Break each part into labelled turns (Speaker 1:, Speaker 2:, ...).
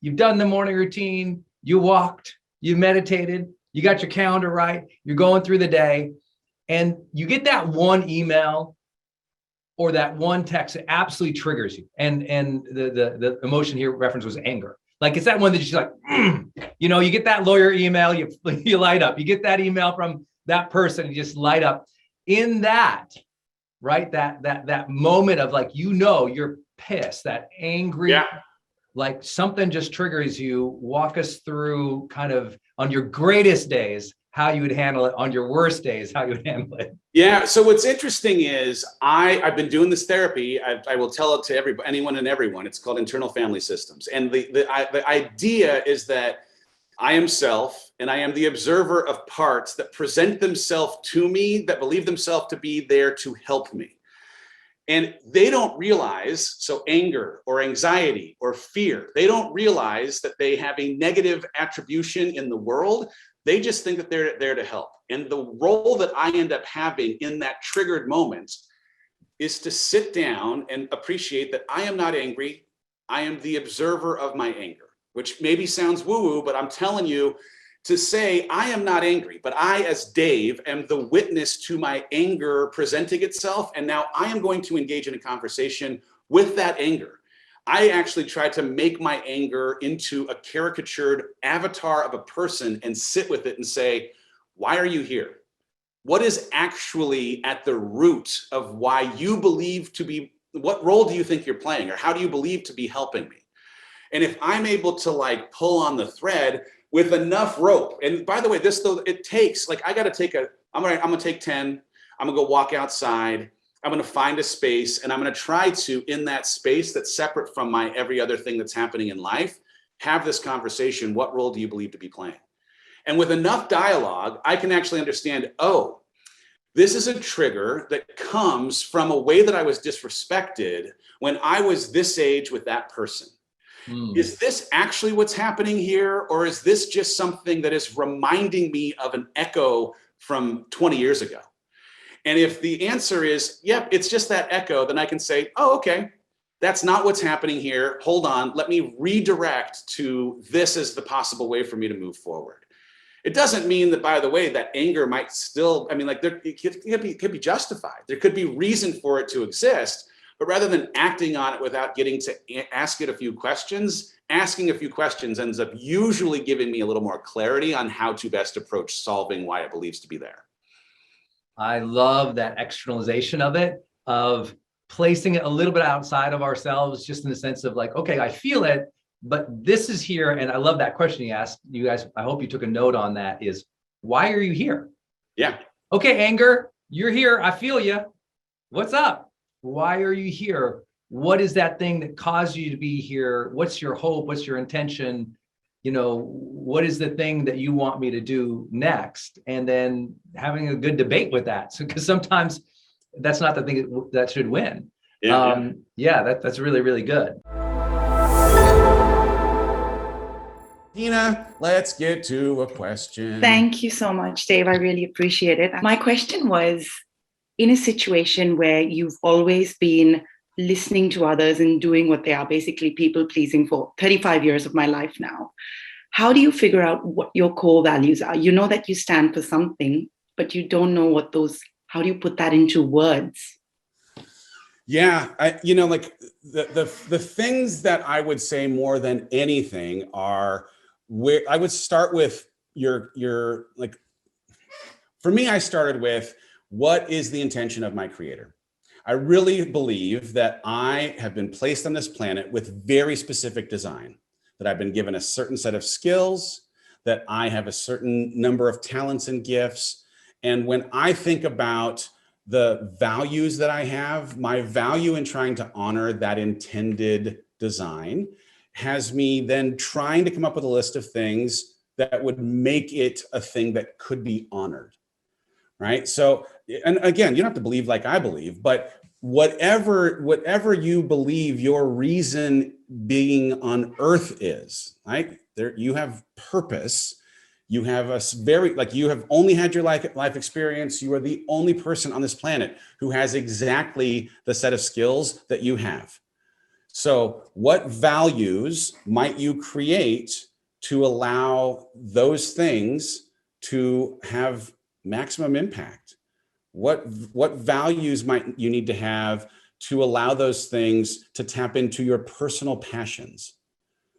Speaker 1: you've done the morning routine, you walked, you meditated, you got your calendar right, you're going through the day, and you get that one email or that one text that absolutely triggers you. And the emotion here reference was anger. Like it's that one that you're like, you know, you get that lawyer email, you light up. You get that email from that person, you just light up. In that, right, that moment of like, you know, you're pissed, that angry, like something just triggers you. Walk us through kind of on your greatest days, how you would handle it, on your worst days, how you would handle it.
Speaker 2: Yeah. So what's interesting is I've been doing this therapy. I will tell it to anyone and everyone. It's called internal family systems. And the idea is that I am self, and I am the observer of parts that present themselves to me, that believe themselves to be there to help me. And they don't realize, so anger or anxiety or fear, they don't realize that they have a negative attribution in the world. They just think that they're there to help. And the role that I end up having in that triggered moment is to sit down and appreciate that I am not angry. I am the observer of my anger, which maybe sounds woo-woo, but I'm telling you to say I am not angry, but I, as Dave, am the witness to my anger presenting itself. And now I am going to engage in a conversation with that anger. I actually try to make my anger into a caricatured avatar of a person and sit with it and say, why are you here? What is actually at the root of why you believe to be, what role do you think you're playing, or how do you believe to be helping me? And if I'm able to like pull on the thread with enough rope, and by the way, this though, it takes, like I gotta take I'm gonna take 10, I'm gonna go walk outside, I'm gonna find a space, and I'm gonna try to, in that space that's separate from my every other thing that's happening in life, have this conversation. What role do you believe to be playing? And with enough dialogue, I can actually understand, oh, this is a trigger that comes from a way that I was disrespected when I was this age with that person. Is this actually what's happening here? Or is this just something that is reminding me of an echo from 20 years ago? And if the answer is, yep, it's just that echo, then I can say, oh, okay, that's not what's happening here. Hold on, let me redirect to this as the possible way for me to move forward. It doesn't mean that, by the way, that anger might still, I mean, like it could be justified. There could be reason for it to exist, but rather than acting on it without getting to ask it a few questions, asking a few questions ends up usually giving me a little more clarity on how to best approach solving why it believes to be there.
Speaker 1: I love that externalization of it, of placing it a little bit outside of ourselves, just in the sense of like, okay, I feel it, but this is here. And I love that question you asked. You guys, I hope you took a note on that, is why are you here?
Speaker 2: Yeah.
Speaker 1: Okay, anger, you're here. I feel you. What's up? Why are you here? What is that thing that caused you to be here? What's your hope? What's your intention? You know, what is the thing that you want me to do next? And then having a good debate with that. So, because sometimes that's not the thing that should win. Yeah, that's really, really good.
Speaker 2: Tina, let's get to a question.
Speaker 3: Thank you so much, Dave. I really appreciate it. My question was, in a situation where you've always been listening to others and doing what they are, basically people pleasing, for 35 years of my life now, how do you figure out what your core values are? You know that you stand for something, but you don't know what those, how do you put that into words?
Speaker 2: Yeah, like the things that I would say more than anything are where I would start with your like, for me, I started with, what is the intention of my creator? I really believe that I have been placed on this planet with very specific design, that I've been given a certain set of skills, that I have a certain number of talents and gifts. And when I think about the values that I have, my value in trying to honor that intended design has me then trying to come up with a list of things that would make it a thing that could be honored, right? So, and again, you don't have to believe like I believe, but whatever you believe your reason being on earth is, right? There, you have purpose. You have a very, like, you have only had your life experience. You are the only person on this planet who has exactly the set of skills that you have. So what values might you create to allow those things to have maximum impact? What values might you need to have to allow those things to tap into your personal passions?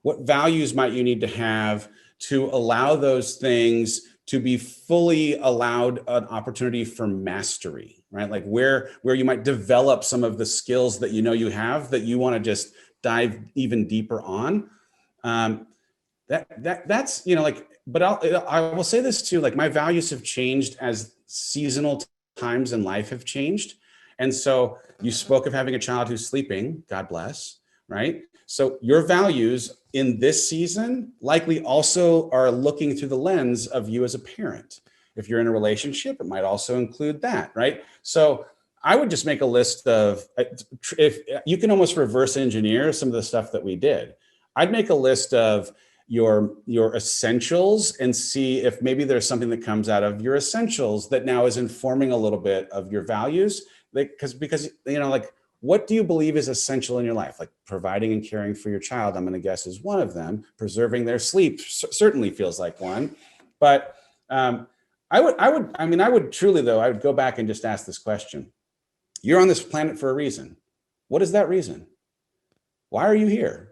Speaker 2: What values might you need to have to allow those things to be fully allowed an opportunity for mastery, right? Like where you might develop some of the skills that you know you have that you want to just dive even deeper on. That's, you know, like, but I will say this too, like my values have changed as seasonal times in life have changed. And so you spoke of having a child who's sleeping, God bless, right? So your values in this season likely also are looking through the lens of you as a parent. If you're in a relationship, it might also include that, right? So I would just make a list of, if you can almost reverse engineer some of the stuff that we did. I'd make a list of your essentials and see if maybe there's something that comes out of your essentials that now is informing a little bit of your values. Because you know, like, what do you believe is essential in your life? Like providing and caring for your child, I'm going to guess is one of them. Preserving their sleep certainly feels like one. But I would truly, though, I would go back and just ask this question. You're on this planet for a reason. What is that reason? Why are you here?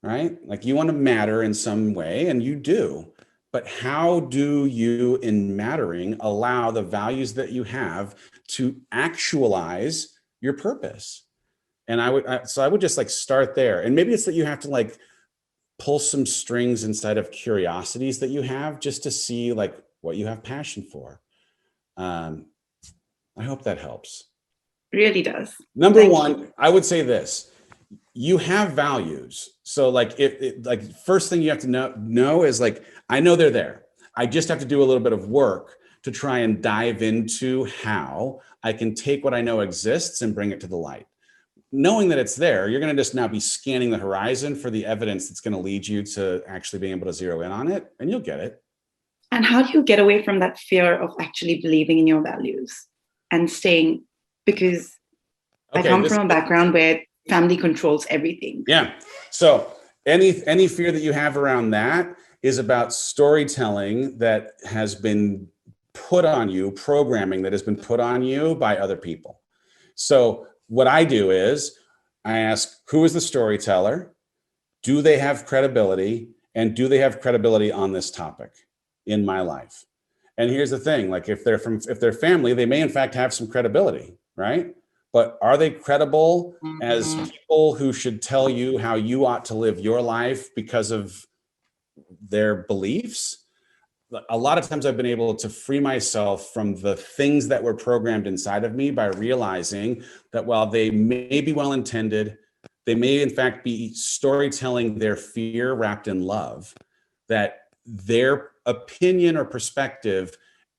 Speaker 2: Right? Like you want to matter in some way, and you do. But how do you, in mattering, allow the values that you have to actualize your purpose? And I would just like start there. And maybe it's that you have to like pull some strings inside of curiosities that you have just to see like what you have passion for. I hope that helps.
Speaker 3: Really does.
Speaker 2: Number
Speaker 3: Thank
Speaker 2: one,
Speaker 3: you.
Speaker 2: I would say this. You have values. So like like first thing you have to know is like, I know they're there. I just have to do a little bit of work to try and dive into how I can take what I know exists and bring it to the light. Knowing that it's there, you're going to just now be scanning the horizon for the evidence that's going to lead you to actually being able to zero in on it, and you'll get it.
Speaker 3: And how do you get away from that fear of actually believing in your values and staying? Because I come from a background where family controls everything.
Speaker 2: Yeah. So any fear that you have around that is about storytelling that has been put on you, programming that has been put on you by other people. So what I do is I ask, who is the storyteller? Do they have credibility? And do they have credibility on this topic in my life? And here's the thing, like if they're family, they may in fact have some credibility, right? But are they credible as people who should tell you how you ought to live your life because of their beliefs? A lot of times I've been able to free myself from the things that were programmed inside of me by realizing that while they may be well-intended, they may in fact be storytelling their fear wrapped in love, that their opinion or perspective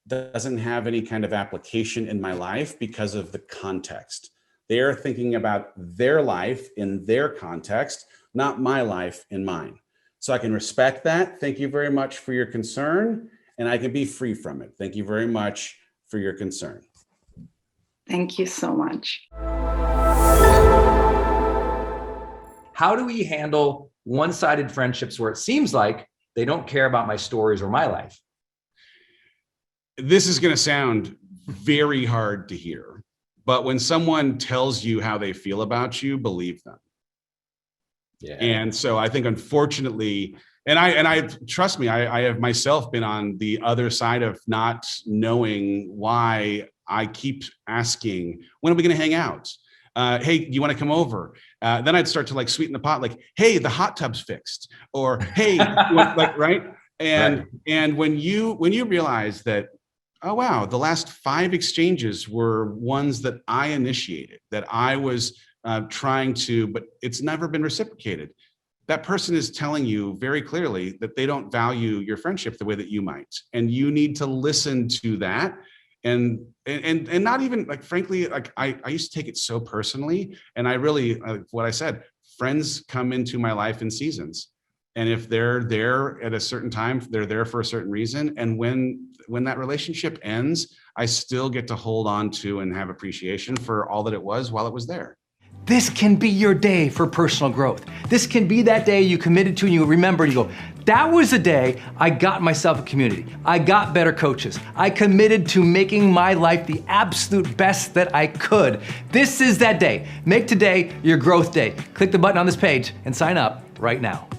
Speaker 2: doesn't have any kind of application in my life because of the context. They're thinking about their life in their context, not my life in mine. So I can respect that. Thank you very much for your concern, and I can be free from it. Thank you very much for your concern.
Speaker 3: Thank you so much.
Speaker 1: How do we handle one-sided friendships where it seems like they don't care about my stories or my life?
Speaker 2: This is going to sound very hard to hear, but when someone tells you how they feel about you, believe them. Yeah. And so I think, unfortunately, and I trust me, I have myself been on the other side of not knowing why I keep asking, when are we going to hang out? Hey, do you want to come over? Then I'd start to like sweeten the pot, like, hey, the hot tub's fixed, or hey, like, right? And right. And when you realize that, oh wow, the last 5 exchanges were ones that I initiated, that I was trying to, but it's never been reciprocated. That person is telling you very clearly that they don't value your friendship the way that you might, and you need to listen to that. And not even like, frankly, like I used to take it so personally, and I really, what I said, friends come into my life in seasons. And if they're there at a certain time, they're there for a certain reason. And when that relationship ends, I still get to hold on to and have appreciation for all that it was while it was there.
Speaker 1: This can be your day for personal growth. This can be that day you committed to and you remember and you go, that was the day I got myself a community. I got better coaches. I committed to making my life the absolute best that I could. This is that day. Make today your growth day. Click the button on this page and sign up right now.